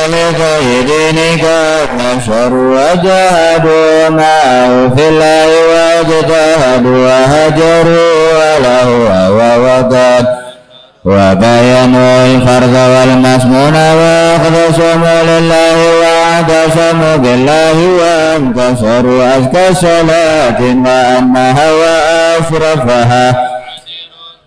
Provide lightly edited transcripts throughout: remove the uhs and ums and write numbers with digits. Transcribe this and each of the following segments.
لسيدين قد نشروا وجاهدوا معه في الله واجتهدوا وهجروا وله ووقد وبينوا الفرض والمسنون واختصموا لله واعتصموا بالله وانتصروا أزكى صلاة وأنها وأشرفها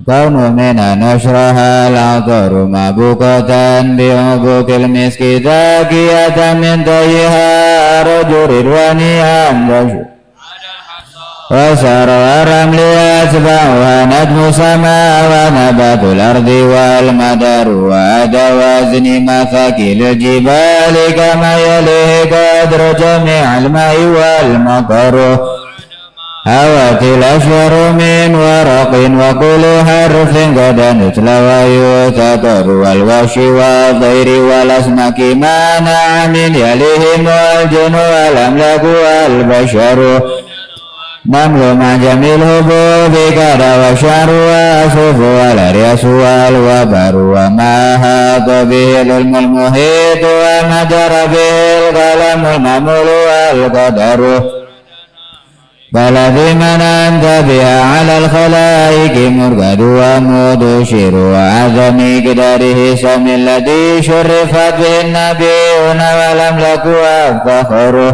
كون من نشرها العطر مبوكة بعبوك المسك زاكية من طيها رجل رضوانها وسر الرمل يتبعها نجم سماء ونبات الأرض والمدر وأدوازن مثاكل الجبال كما يليه قدر جميع الماء والمطر هوت الأشجار من ورق وكل حرف قد نتلى ويتطر والوحش والطير والأسماك ما نعم من يليهم والجن والأملاك والبشر نمل مع جميع الهبوب كذا والشعر والصوف والأرياس والوبر وما أحاط به العلم المحيط وما جرى به القلم المعمول والقدر فالذي من أنت بها على الخلائق مرقد ومدشر وعظم قدره سم الذي شرفت به النبيون والأملاك والفخر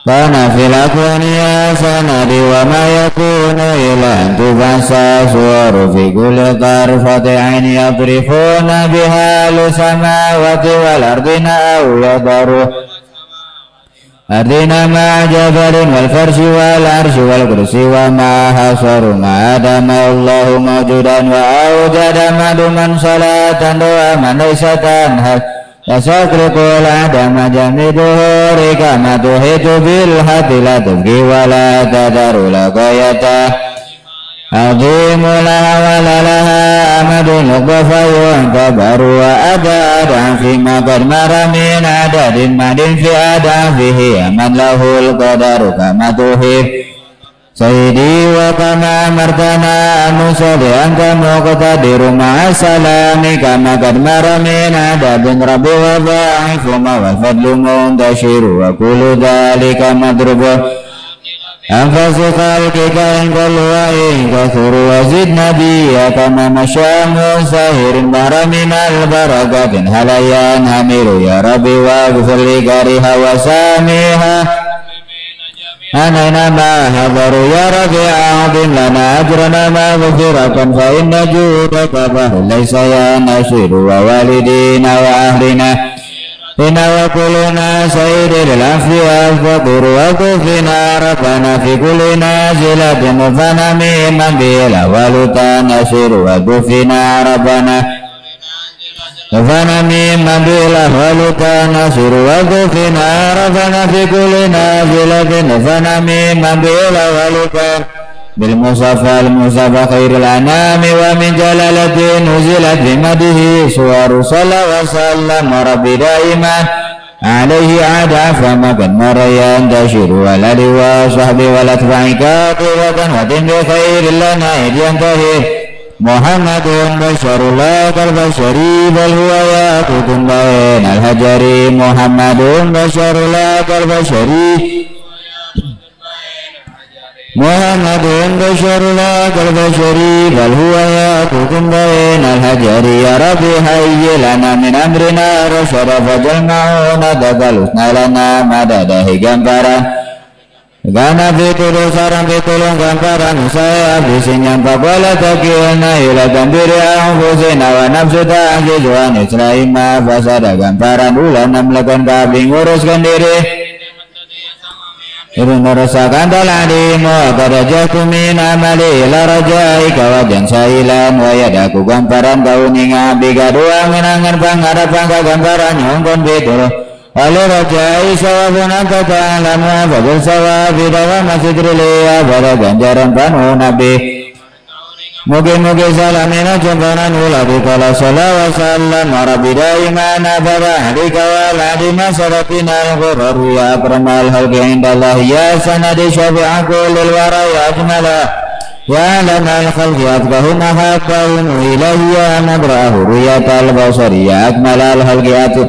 كان في الأكوان يا سندي وما يكون إلا أن تبصى صور في كل طرفة عين يطرفون بها السماوات والأرض أو يضر أرضنا مع جبل والفرش والعرش والكرسي وما حصر ما دام الله موجودا وأوجد معلوما صلاة ومن ليس تنهد يستغرق العدم جميع كما تحيط بالحد لا تبكي ولا تذر لغايته عظيم لها ولا لها أمد النقب فيعتبر وأداء فيما قد مر من عدد مد في أدافه من له القدر كما تحب سيدي وكما أمرتنا أن نصلي أنت مقتدر مع السلام كما قد مر من عدد رب وضاعفهما والفضل منتشر وكل ذلك مضروب أنفس خلقك إن كل وإن كثر وزد نبيك كما مشى مساهر بر من البركات هليان همير يا ربي واغفر لي كريها وساميها أنا ما حضروا يا ربي أعظم لنا أجرنا مغفرة فإن جودك بحر ليس ينشر ووالدينا وأهلنا إنا وكلنا سيد للأنفياء الفقر وكفنا ربنا في كل نازلة مفنا ممن به الأول تنشر وكفنا ربنا ربنا ممن به الأول تنشر وكفنا ربنا في كل نازلة مفنا ممن به الأول تنشر بالمصطفى المصطفى خير الأنام ومن جلالته نزلت بمده سور صلى وسلم ربي دائما عليه عدا فما قد مر ينتشر والآل وصحبه والأتباع كافرة وتم بخير لنا إذ ينتهي محمد بشر الله كالبشر بل هو ياقوت بين الحجر محمد بشر الله كالبشر محمد بشر لا كالبشر بل هو ياقوت بين الحجر يا ربي هيئ لنا من أمرنا رشدا فجمعونا تقلسنا لنا مدده gambaran karena fitur sarang pitulung gambaran saya bisin yang pakola takilna ila gambiri ahusina wa nafsu ta'ajizuan islaima fasada gambaran ulan namlakan kabing uruskan diri Ibn rasakan taladimu akarajatu min amali ila rajaika wajan sailan wa yadaku gambaran kau ninga biga dua menangan pangarapang ka gambaran nyongkon fitur Alu rajai sawabun anta ta'alam wa fadil sawabi dawa masidriliya pada ganjaran panu nabi Mugi-mugi salamina jumpanan ulabi kala salah wa sallam wa rabbi daimana barahdi kawaladi masaratina al-ghurur ya akramal halki indallah ya sanadi syafi'a kulil wara ya ajmala ya lana al-khalqi atbahum ahabbahum ilahi ya nabrahu riyatal basari ya akmal al-halki atib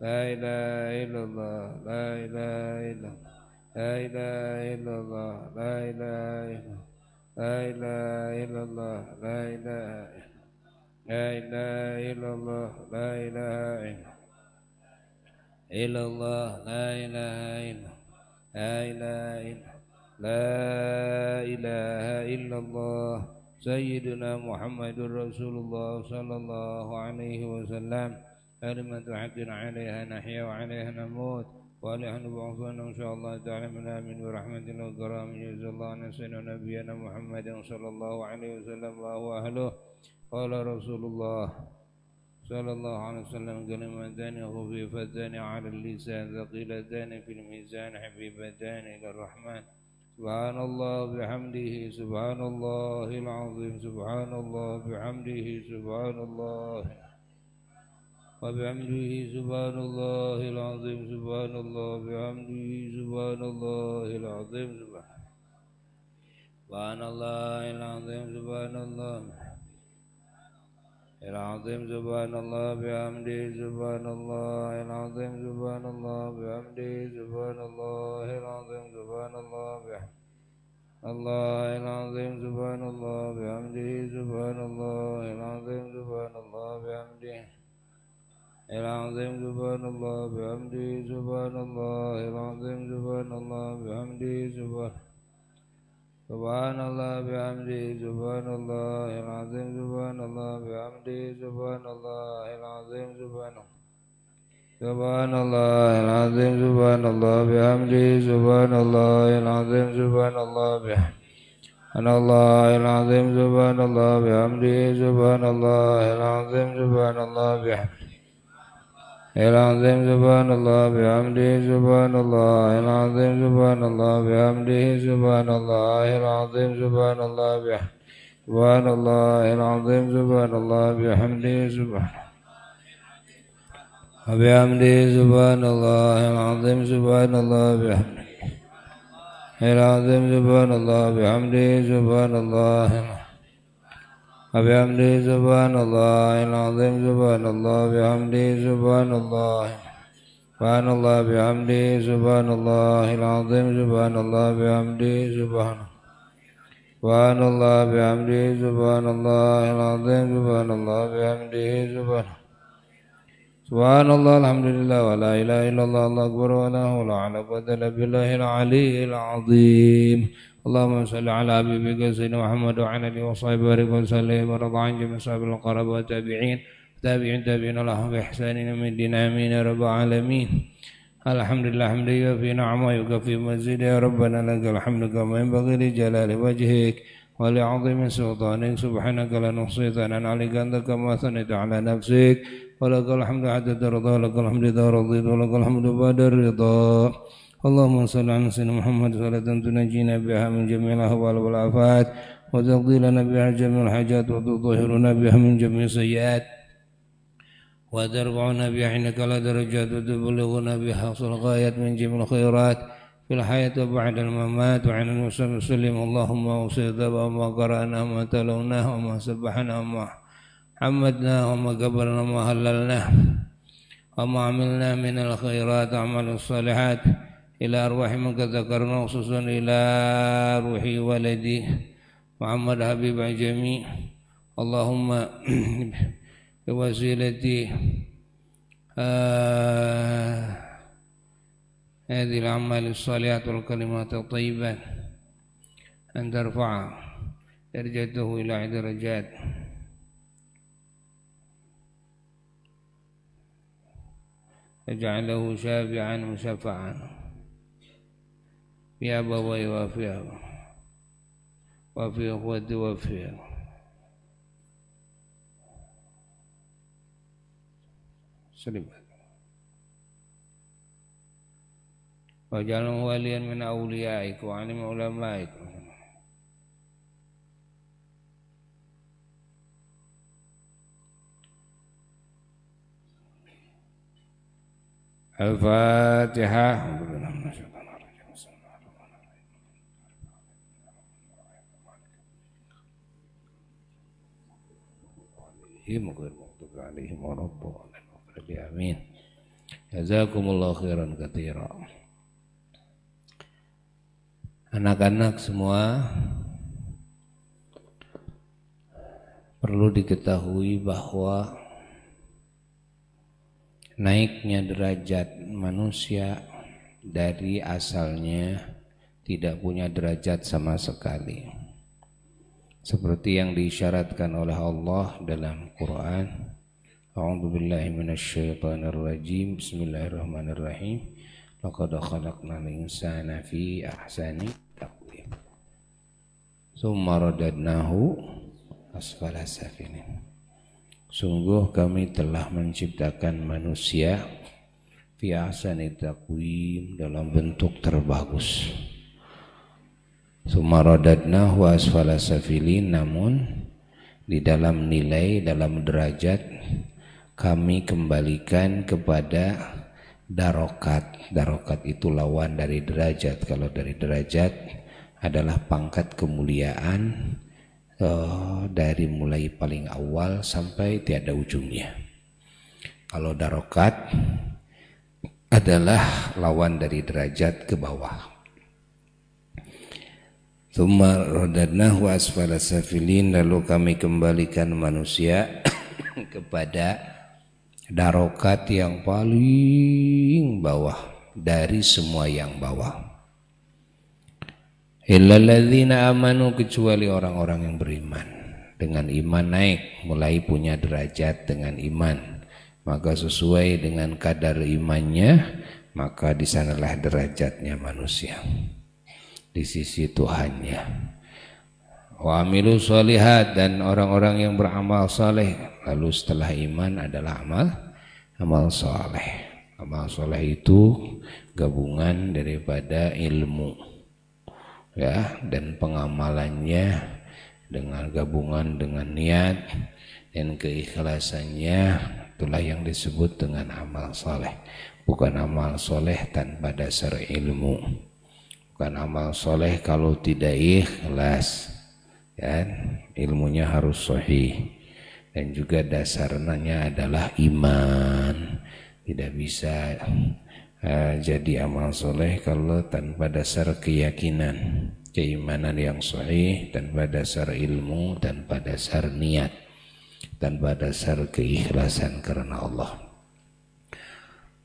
لا إله إلا الله لا إله إلا لا إله إلا الله لا إله إلا لا إله إلا الله لا إله لا إله إلا الله لا إله إلا الله لا إله إلا لا إله إلا لا إله إلا الله سيدنا محمد رسول الله صلى الله عليه وسلم كلمة حق عليها نحيا وعليها نموت وعليها نبعثنا إن شاء الله تعالى من آمين برحمة الله وكرامه جزا الله عن سيدنا نبينا محمد صلى الله عليه وسلم وهو أهله قال رسول الله صلى الله عليه وسلم كلمتان خفيفتان على اللسان ثقيلتان في الميزان حبيبتان إلى الرحمن سبحان الله بحمده سبحان الله العظيم سبحان الله بحمده سبحان الله وبحمده سبحان الله العظيم سبحان الله بحمده سبحان الله العظيم سبحان الله العظيم سبحان الله العظيم سبحان الله بحمده سبحان الله العظيم سبحان الله بحمده سبحان الله العظيم سبحان الله بحمده الله العظيم سبحان الله بحمده سبحان الله العظيم سبحان الله بحمده العظيم سبحان الله بحمده سبحان الله العظيم سبحان الله بحمده سبحان الله بحمده سبحان الله العظيم سبحان الله بحمده سبحان الله العظيم سبحان الله العظيم سبحان الله بحمده سبحان الله العظيم سبحان الله بحمده الله العظيم سبحان الله بحمده سبحان الله العظيم سبحان الله بحمده العظيم سبحان الله بحمده سبحان الله العظيم سبحان الله بحمده سبحان الله العظيم سبحان الله بحمده سبحان الله العظيم سبحان الله بحمده وبحمده سبحان الله العظيم سبحان الله بحمده العظيم سبحان الله بحمده سبحان الله وبحمده سبحان الله العظيم سبحان الله بحمده سبحان الله سبحان الله بحمده سبحان الله العظيم سبحان الله بحمده سبحان الله بحمده سبحان الله العظيم سبحان الله بحمده سبحان الله الحمد لله ولا إله إلا الله الله أكبر ولا حول ولا قوة إلا بالله العلي العظيم اللهم صل على حبيبك سيدنا محمد وعلى آله وصحبه وبارك وسلم ورضى عن جميع أصحاب القرابة والتابعين تابعين لهم بإحسان إلى الدين آمين يا رب العالمين الحمد لله حمدا يوفي نعمه يكفي مزيد يا ربنا لك الحمد كما ينبغي لجلال وجهك ولعظيم سلطانك سبحانك لا نحصي ثناء عليك أنت كما ثنيت على نفسك ولك الحمد حتى ترضى لك الحمد إذا رضيت ولك الحمد بعد الرضا اللهم صل على سيدنا محمد صلاة تنجينا بها من جميع الأهوال والآفات وتقضي لنا بها جميع الحاجات وتطهرنا بها من جميع السيئات وترفعنا بها عندك على درجات وتبلغنا بها أقصى الغايات من جميع الخيرات في الحياة وبعد الممات وعن المسلم وسلم اللهم وصيدا وما قرأنا وما تلوناه وما سبحنا وما حمدناه وما قبلنا وما هللناه وما عملنا من الخيرات أعمال الصالحات إلى أرواح من ذكرنا خصوصا إلى روح ولدي محمد حبيب جميع اللهم بوسيلتي هذه الأعمال الصالحات والكلمات الطيبات أن ترفع درجته إلى درجات تجعله شافعا مشفعا في أبوي وفي أخوتي وفي سلمت واجعله وليا من أوليائك وعلم علمائك الفاتحة غير المغضوب عليهم ولا الضالين آمين Jazakumullahu khairan katsira. Anak-anak semua, perlu diketahui bahwa naiknya derajat manusia dari asalnya tidak punya derajat sama sekali, seperti yang diisyaratkan oleh Allah dalam Quran. A'udzubillahi minasyaitonirrajim. Bismillahirrahmanirrahim. Laqad khalaqnal insana fi ahsani taqwim. Tsumma radadnahu asfala safilin. Sungguh kami telah menciptakan manusia fi ahsani taqwim, dalam bentuk terbagus. Tsumma radadnahu asfala safilin, namun di dalam nilai, dalam derajat kami kembalikan kepada darokat. Darokat itu lawan dari derajat. Kalau dari derajat adalah pangkat kemuliaan, dari mulai paling awal sampai tiada ujungnya. Kalau darokat adalah lawan dari derajat ke bawah. Tsumma radadnahu asfala safilin, lalu kami kembalikan manusia kepada darokat yang paling bawah dari semua yang bawah. Illal ladzina amanu, kecuali orang-orang yang beriman. Dengan iman naik, mulai punya derajat dengan iman. Maka sesuai dengan kadar imannya, maka di sanalah derajatnya manusia di sisi Tuhannya. Wa amilu sholihat, dan orang-orang yang beramal saleh. Lalu setelah iman adalah amal saleh. Amal saleh itu gabungan daripada ilmu, ya, dan pengamalannya dengan gabungan dengan niat dan keikhlasannya. Itulah yang disebut dengan amal saleh. Bukan amal saleh tanpa dasar ilmu. Bukan amal saleh kalau tidak ikhlas, kan? Ilmunya harus sahih, dan juga dasarnya adalah iman. Tidak bisa jadi amal soleh kalau tanpa dasar keyakinan, keimanan yang sahih, tanpa dasar ilmu, tanpa dasar niat, tanpa dasar keikhlasan karena Allah.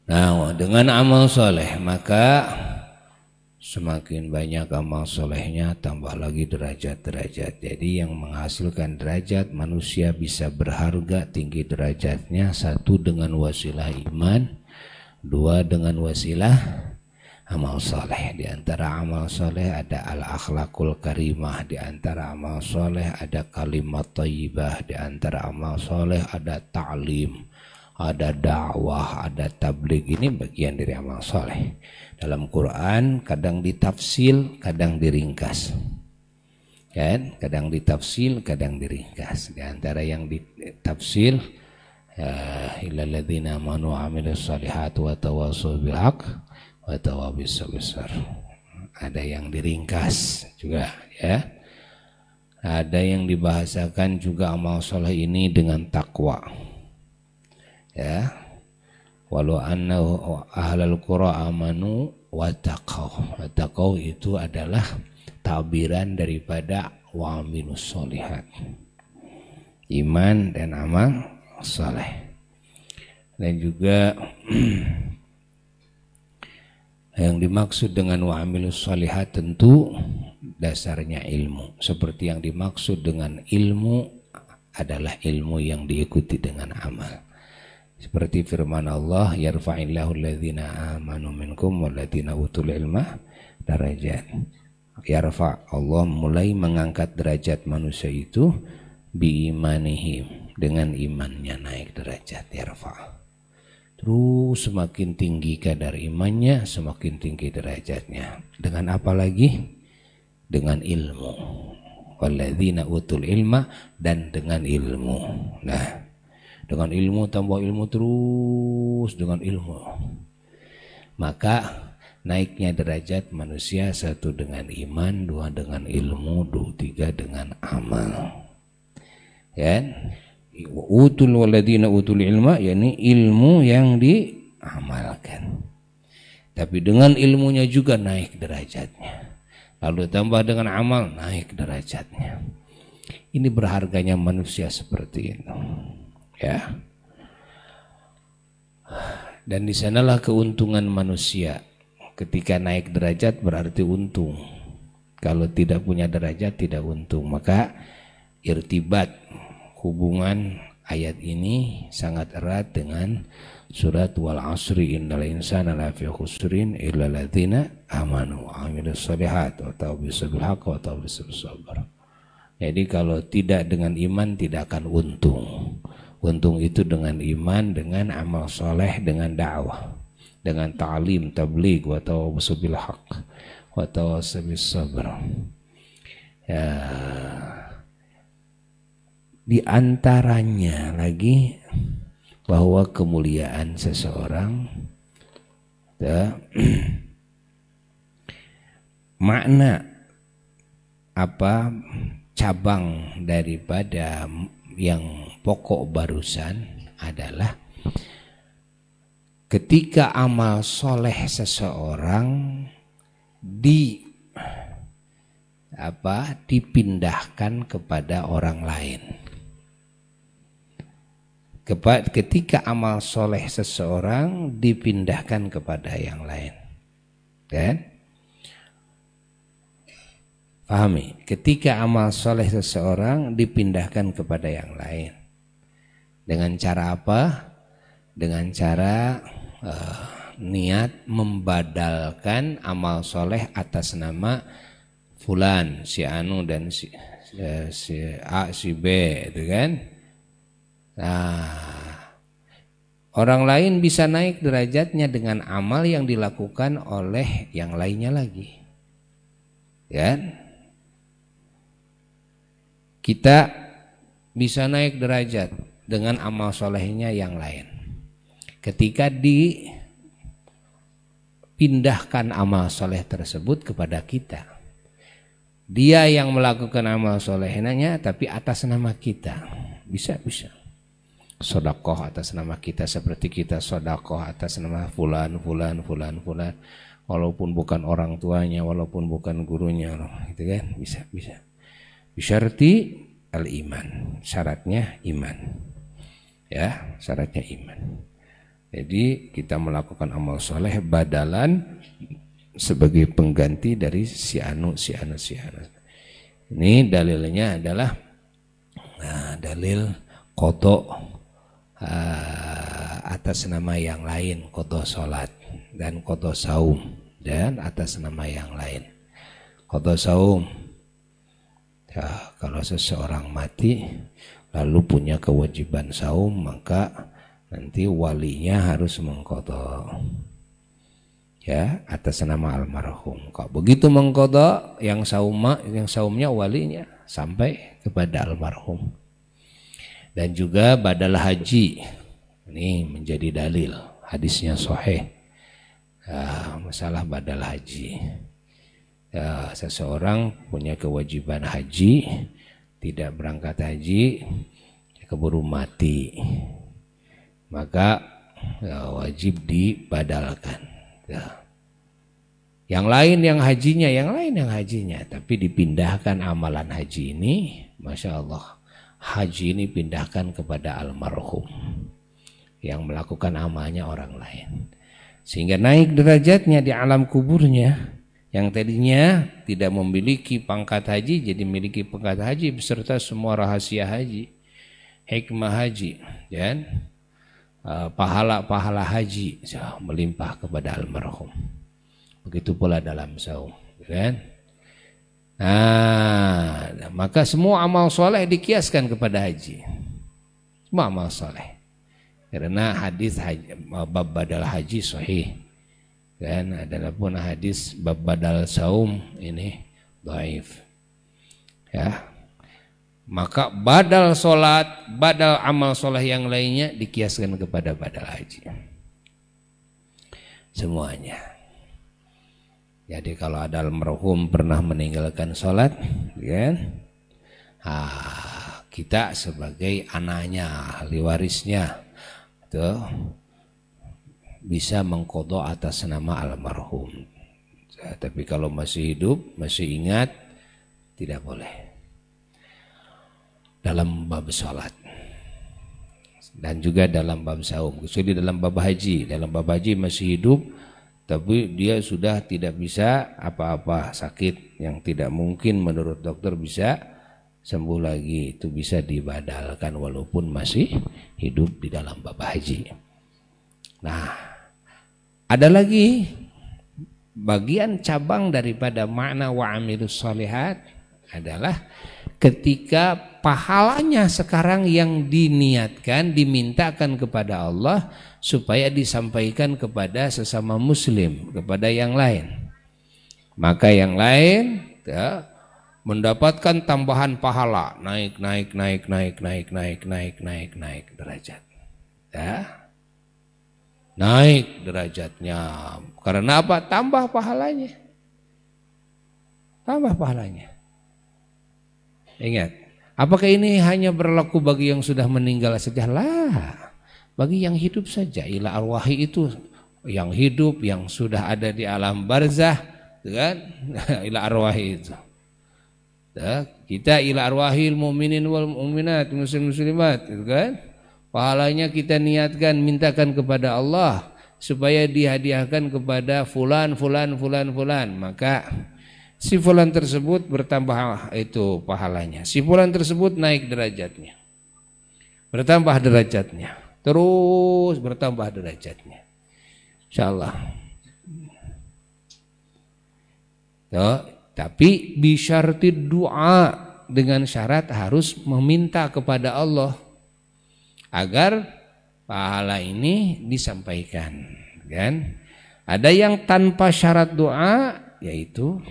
Nah, dengan amal soleh maka semakin banyak amal solehnya, tambah lagi derajat-derajat. Jadi yang menghasilkan derajat manusia bisa berharga tinggi derajatnya, satu dengan wasilah iman, dua dengan wasilah amal soleh. Di antara amal soleh ada al-akhlaqul karimah, di antara amal soleh ada kalimat thayyibah, di antara amal soleh ada ta'lim, ada dakwah, ada tabligh. Ini bagian dari amal soleh. Dalam Quran kadang ditafsil, kadang diringkas, kan? Kadang ditafsil, kadang diringkas. Di antara yang ditafsil, illal ladzina amanu wa amilus solihati wa tawassaw bil haqq wa tawasaw bis sabr. Ada yang diringkas juga, ya. Ada yang dibahasakan juga amal soleh ini dengan takwa, ya. Walau annahu ahlal qura amanu wattaqau. Wattaqau itu adalah tabiran daripada wa amilus solihat, iman dan amal saleh. Dan juga yang dimaksud dengan wa amilus solihat tentu dasarnya ilmu. Seperti yang dimaksud dengan ilmu adalah ilmu yang diikuti dengan amal. Seperti firman Allah, yarfa'illahu alladhina amanu minkum walladhina utul ilma darajat. Yarfa', Allah mulai mengangkat derajat manusia itu biimanihim, dengan imannya naik derajat, yarfa'. Terus semakin tinggi kadar imannya, semakin tinggi derajatnya. Dengan apa lagi? Dengan ilmu. Walladzina utul ilma, dan dengan ilmu. Nah, dengan ilmu tambah ilmu terus dengan ilmu, maka naiknya derajat manusia, satu dengan iman, dua dengan ilmu, tiga dengan amal. Ya, utul waladina utul ilma, yakni ilmu yang amalkan. Tapi dengan ilmunya juga naik derajatnya. Lalu tambah dengan amal, naik derajatnya. Ini berharganya manusia seperti itu. Ya. Dan di sanalah keuntungan manusia. Ketika naik derajat berarti untung. Kalau tidak punya derajat tidak untung. Maka irtibat, hubungan ayat ini sangat erat dengan surat wal asri innal insana lafi khusrin illa alladziina amanu wa 'amilus shalihat wa tawassaw bil haqqi wa tawassaw bis sabr. Jadi kalau tidak dengan iman tidak akan untung. Untung itu dengan iman, dengan amal soleh, dengan dakwah, dengan ta'lim, tabligh, wa tawassaw bil haqq, wa tawassaw bis sabr. Ya. Di antaranya lagi bahwa kemuliaan seseorang makna apa cabang daripada yang pokok barusan adalah ketika amal soleh seseorang dipindahkan kepada orang lain. Ketika amal soleh seseorang dipindahkan kepada yang lain, kan? Pahami? Ketika amal soleh seseorang dipindahkan kepada yang lain, dengan cara apa? Dengan cara niat membadalkan amal soleh atas nama fulan, si Anu dan si A, si B, itu kan? Nah, orang lain bisa naik derajatnya dengan amal yang dilakukan oleh yang lainnya lagi. Ya. Kita bisa naik derajat dengan amal solehnya yang lain. Ketika dipindahkan amal soleh tersebut kepada kita. Dia yang melakukan amal solehnya tapi atas nama kita. Bisa. Sodakoh atas nama kita seperti kita sodakoh atas nama fulan. Walaupun bukan orang tuanya, walaupun bukan gurunya, gitu kan? Bisa. Bisyarti al-iman, syaratnya iman. Ya, syaratnya iman. Jadi kita melakukan amal soleh badalan sebagai pengganti dari si anu. Ini dalilnya adalah dalil qada atas nama yang lain, qada salat dan qada saum, dan atas nama yang lain. Qada saum, ya, kalau seseorang mati lalu punya kewajiban saum, maka nanti walinya harus mengqada, ya, atas nama almarhum. Kalau begitu mengqada, yang saumnya walinya sampai kepada almarhum. Dan juga badal haji, ini menjadi dalil, hadisnya sahih. Masalah badal haji, ya, seseorang punya kewajiban haji, tidak berangkat haji, keburu mati, maka ya, wajib dibadalkan. Ya. Yang lain yang hajinya, tapi dipindahkan amalan haji ini, masya Allah. Haji ini pindahkan kepada almarhum yang melakukan amalnya orang lain, sehingga naik derajatnya di alam kuburnya. Yang tadinya tidak memiliki pangkat haji jadi memiliki pangkat haji beserta semua rahasia haji, hikmah haji, dan pahala-pahala haji melimpah kepada almarhum. Begitu pula dalam saum, kan? Nah, maka semua amal soleh dikiaskan kepada haji. Semua amal soleh. Karena hadis bab badal haji sahih. Dan adalah pun hadis bab badal saum ini dhaif. Ya. Maka badal solat, badal amal soleh yang lainnya dikiaskan kepada badal haji. Semuanya. Jadi kalau ada almarhum pernah meninggalkan sholat, kan? Kita sebagai anaknya, ahli warisnya, tuh, bisa mengqadha atas nama almarhum. Tapi kalau masih hidup, masih ingat, tidak boleh. Dalam bab salat dan juga dalam bab saum, kecuali dalam bab haji. Dalam bab haji masih hidup, tapi dia sudah tidak bisa apa-apa, sakit yang tidak mungkin menurut dokter bisa sembuh lagi, itu bisa dibadalkan walaupun masih hidup di dalam bab haji. Nah, ada lagi bagian cabang daripada makna wa amilus shalihat adalah ketika pahalanya sekarang yang diniatkan, dimintakan kepada Allah supaya disampaikan kepada sesama muslim, kepada yang lain. Maka yang lain ya, mendapatkan tambahan pahala, naik derajat. Ya. Naik derajatnya. Karena apa? Tambah pahalanya. Tambah pahalanya. Ingat, apakah ini hanya berlaku bagi yang sudah meninggal saja? Lah, bagi yang hidup saja. Ila arwahi itu yang hidup, yang sudah ada di alam barzah, kan? Ila arwahi itu. Kita ila arwahil mu'minin wal mu'minat, muslim muslimat, gitu kan? Pahalanya kita niatkan, mintakan kepada Allah supaya dihadiahkan kepada fulan. Maka si fulan tersebut bertambah itu pahalanya. Si fulan tersebut naik derajatnya. Bertambah derajatnya. Terus bertambah derajatnya. Insyaallah. Tapi bisyartid doa, dengan syarat harus meminta kepada Allah agar pahala ini disampaikan, kan? Ada yang tanpa syarat doa, yaitu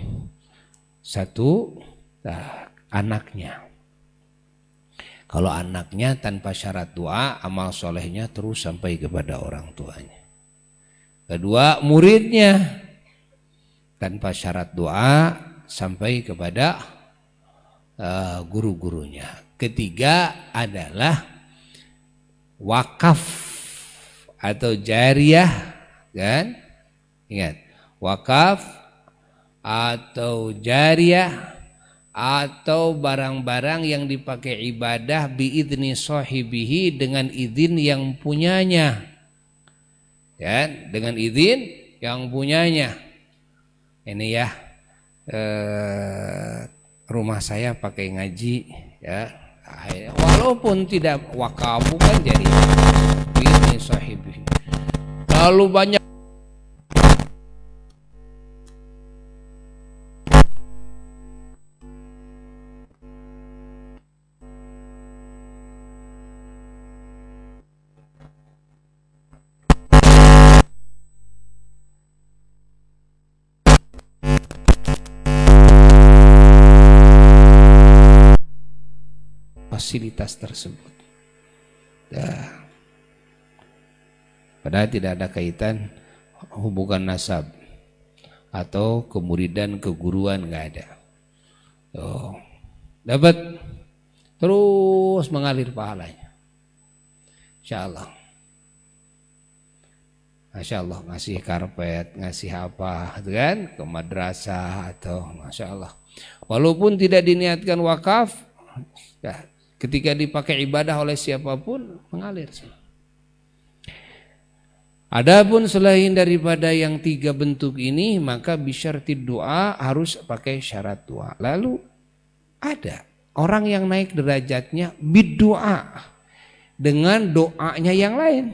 satu anaknya. Kalau anaknya tanpa syarat doa, amal solehnya terus sampai kepada orang tuanya. Kedua, muridnya tanpa syarat doa sampai kepada guru-gurunya. Ketiga adalah wakaf atau jariyah, kan? Ingat, wakaf atau jariyah atau barang-barang yang dipakai ibadah biidzni sahibihi, dengan izin yang punyanya, kan? Dengan izin yang punyanya. Ini ya, rumah saya pakai ngaji, ya. Walaupun tidak wakaf, bukan jadi ini sahibi. Lalu banyak fasilitas tersebut. Padahal tidak ada kaitan hubungan nasab atau kemuridan, keguruan, nggak ada. Dapat terus mengalir pahalanya. Insyaallah. Masya Allah, ngasih karpet, ngasih apa, kan? Ke madrasah atau Masya Allah. Walaupun tidak diniatkan wakaf, ya, ketika dipakai ibadah oleh siapapun mengalir. Adapun selain daripada yang tiga bentuk ini, maka bisyartid doa, harus pakai syarat doa. Lalu ada orang yang naik derajatnya biddoa, dengan doanya yang lain.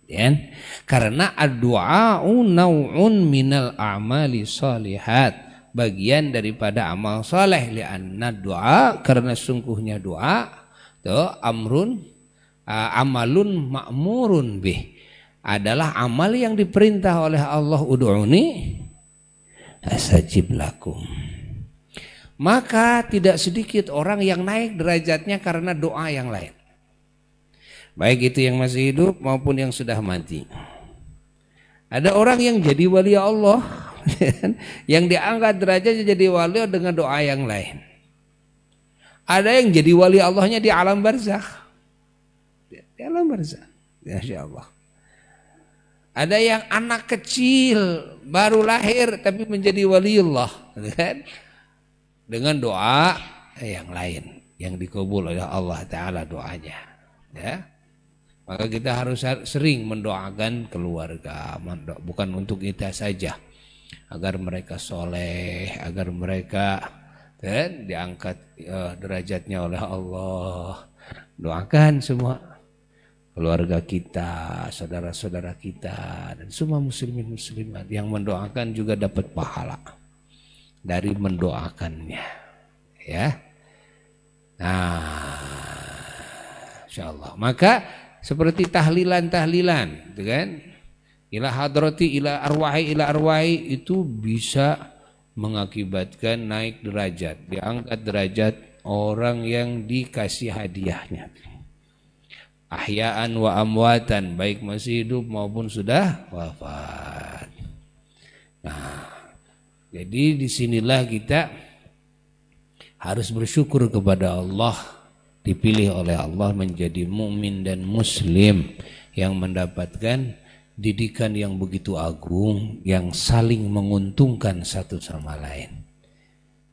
Ya, karena ad-du'a'u naw'un minal a'mali shalihat, bagian daripada amal soleh. Lianna doa, karena sungguhnya doa itu amalun ma'murun bih, adalah amal yang diperintah oleh Allah. Ud'uni astajib lakum. Maka tidak sedikit orang yang naik derajatnya karena doa yang lain, baik itu yang masih hidup maupun yang sudah mati. Ada orang yang jadi wali Allah yang diangkat derajatnya jadi wali dengan doa yang lain. Ada yang jadi wali Allahnya di alam barzakh. Di alam barzakh. Masya Allah. Ada yang anak kecil baru lahir tapi menjadi waliullah, kan? Dengan doa yang lain yang dikabul oleh Allah Ta'ala doanya, ya. Maka kita harus sering mendoakan keluarga, bukan untuk kita saja, agar mereka soleh, agar mereka dan diangkat derajatnya oleh Allah. Doakan semua keluarga kita, saudara-saudara kita, dan semua muslimin muslimat yang mendoakan juga dapat pahala dari mendoakannya, ya. Nah, insyaallah. Maka seperti tahlilan, gitu kan? Ila hadrati, ila arwahi itu bisa mengakibatkan naik derajat, diangkat derajat orang yang dikasih hadiahnya. Ahya'an wa amwatan, baik masih hidup maupun sudah wafat. Nah, jadi disinilah kita harus bersyukur kepada Allah, dipilih oleh Allah menjadi mukmin dan muslim yang mendapatkan didikan yang begitu agung, yang saling menguntungkan satu sama lain.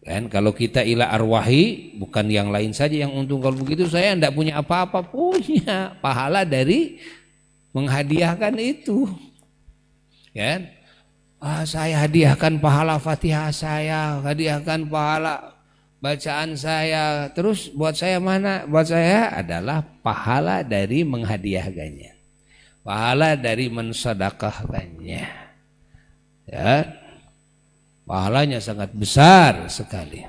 Kan kalau kita ila arwahi, bukan yang lain saja yang untung. Kalau begitu saya tidak punya apa-apa, punya pahala dari menghadiahkan itu. Kan? Saya hadiahkan pahala Fatihah saya, hadiahkan pahala bacaan saya. Terus buat saya mana? Buat saya adalah pahala dari menghadiahkannya, pahala dari mensedekahkannya. Ya. Pahalanya sangat besar sekali.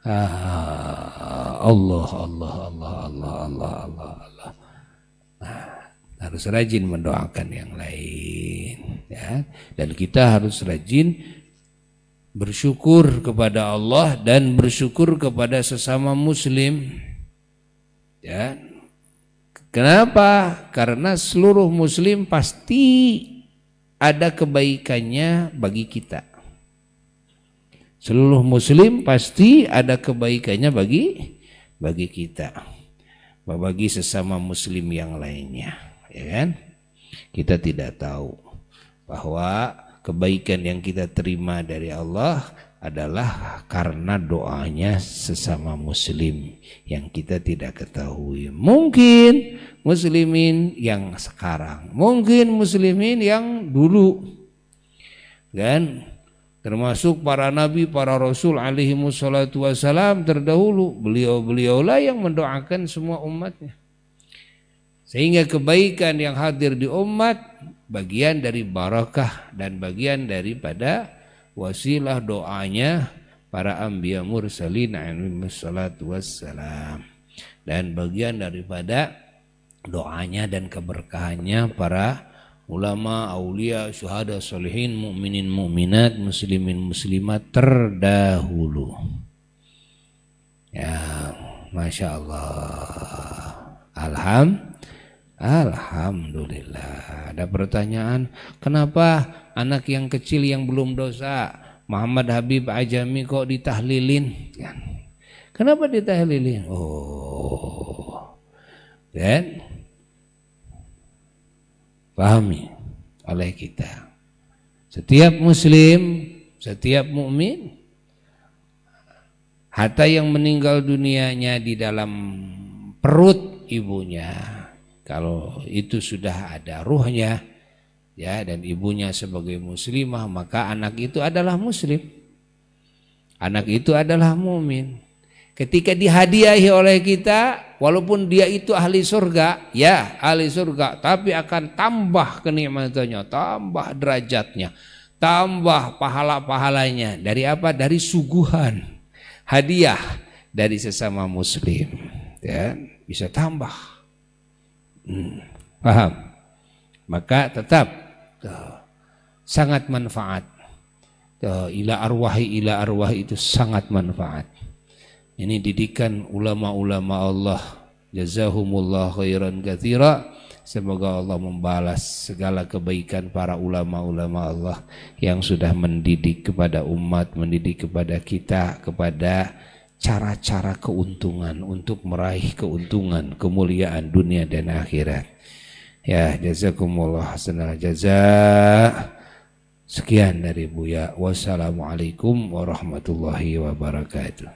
Allah. Harus rajin mendoakan yang lain, ya. Dan kita harus rajin bersyukur kepada Allah dan bersyukur kepada sesama muslim, ya. Kenapa? Karena seluruh muslim pasti ada kebaikannya bagi kita. Seluruh muslim pasti ada kebaikannya bagi kita, bagi sesama muslim yang lainnya, ya kan? Kita tidak tahu bahwa kebaikan yang kita terima dari Allah adalah karena doanya sesama muslim yang kita tidak ketahui. Mungkin muslimin yang sekarang, mungkin muslimin yang dulu, kan? Termasuk para nabi, para rasul alaihi wassalatu wassalam terdahulu. Beliau-beliaulah yang mendoakan semua umatnya. Sehingga kebaikan yang hadir di umat bagian dari barakah dan bagian daripada wasilah doanya para anbiya mursalin alaihi wassalatu wassalam. Dan bagian daripada doanya dan keberkahannya para ulama, aulia, syuhada, solihin, mukminin, mukminat, muslimin, muslimat terdahulu. Ya, masya Allah. Alhamdulillah. Ada pertanyaan, kenapa anak yang kecil yang belum dosa, Muhammad Habib Ajami kok ditahlilin? Kenapa ditahlilin? Dan pahami oleh kita. Setiap muslim, setiap mukmin, hatta yang meninggal dunianya di dalam perut ibunya, kalau itu sudah ada ruhnya, ya, dan ibunya sebagai muslimah, maka anak itu adalah muslim. Anak itu adalah mukmin. Ketika dihadiahi oleh kita, walaupun dia itu ahli surga, ya ahli surga, tapi akan tambah kenikmatannya, tambah derajatnya, tambah pahala-pahalanya. Dari apa? Dari suguhan hadiah dari sesama muslim, ya, bisa tambah. Paham? Maka tetap sangat manfaat. Ila arwahi itu sangat manfaat. Ini didikan ulama-ulama Allah, jazahumullah khairan katsira. Semoga Allah membalas segala kebaikan para ulama-ulama Allah yang sudah mendidik kepada umat, mendidik kepada kita, kepada cara-cara keuntungan untuk meraih keuntungan, kemuliaan dunia dan akhirat. Ya, jazakumullah hasanal jazaa. Sekian dari Buya. Wassalamualaikum warahmatullahi wabarakatuh.